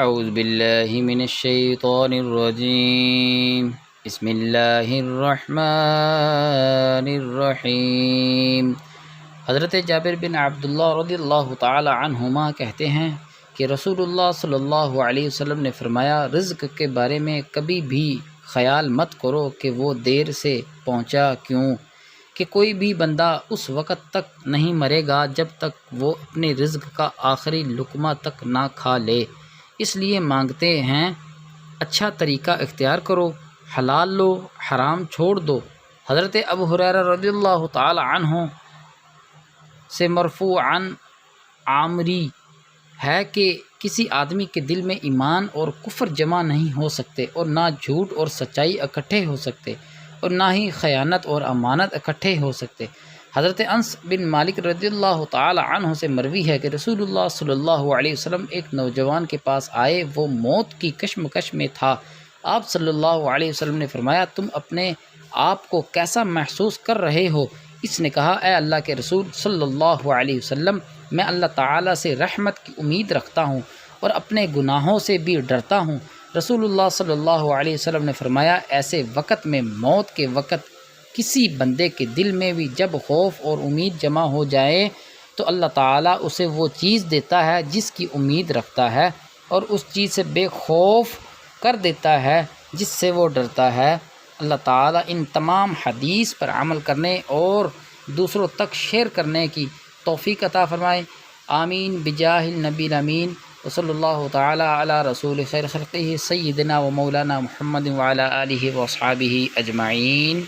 اعوذ باللہ من الشیطان الرجیم بسم اللہ الرحمن الرحیم۔ حضرت جابر بن عبداللہ رضی اللہ تعالی عنہما کہتے ہیں کہ رسول اللہ صلی اللہ علیہ وسلم نے فرمایا، رزق کے بارے میں کبھی بھی خیال مت کرو کہ وہ دیر سے پہنچا کیوں، کہ کوئی بھی بندہ اس وقت تک نہیں مرے گا جب تک وہ اپنے رزق کا آخری لقمہ تک نہ کھا لے۔ اس لیے مانگتے ہیں اچھا طریقہ اختیار کرو، حلال لو، حرام چھوڑ دو۔ حضرت ابو ہریرہ رضی اللہ تعالی عنہ سے مرفوعاً عامری ہے کہ کسی آدمی کے دل میں ایمان اور کفر جمع نہیں ہو سکتے، اور نہ جھوٹ اور سچائی اکٹھے ہو سکتے، اور نہ ہی خیانت اور امانت اکٹھے ہو سکتے۔ حضرت انس بن مالک رضی اللہ تعالی عنہ سے مروی ہے کہ رسول اللہ صلی اللہ علیہ وسلم ایک نوجوان کے پاس آئے، وہ موت کی کشمکش میں تھا۔ آپ صلی اللہ علیہ وسلم نے فرمایا، تم اپنے آپ کو کیسا محسوس کر رہے ہو؟ اس نے کہا، اے اللہ کے رسول صلی اللہ علیہ وسلم، میں اللہ تعالیٰ سے رحمت کی امید رکھتا ہوں اور اپنے گناہوں سے بھی ڈرتا ہوں۔ رسول اللہ صلی اللہ علیہ وسلم نے فرمایا، ایسے وقت میں، موت کے وقت، کسی بندے کے دل میں بھی جب خوف اور امید جمع ہو جائے تو اللہ تعالیٰ اسے وہ چیز دیتا ہے جس کی امید رکھتا ہے، اور اس چیز سے بے خوف کر دیتا ہے جس سے وہ ڈرتا ہے۔ اللہ تعالیٰ ان تمام حدیث پر عمل کرنے اور دوسروں تک شیئر کرنے کی توفیق عطا فرمائے، آمین بجاہ النبی الامین۔ وصلی اللہ تعالی علی رسول خیر خلقہ سیدنا و مولانا محمد وعلی آلہ و اصحابہ اجمعین۔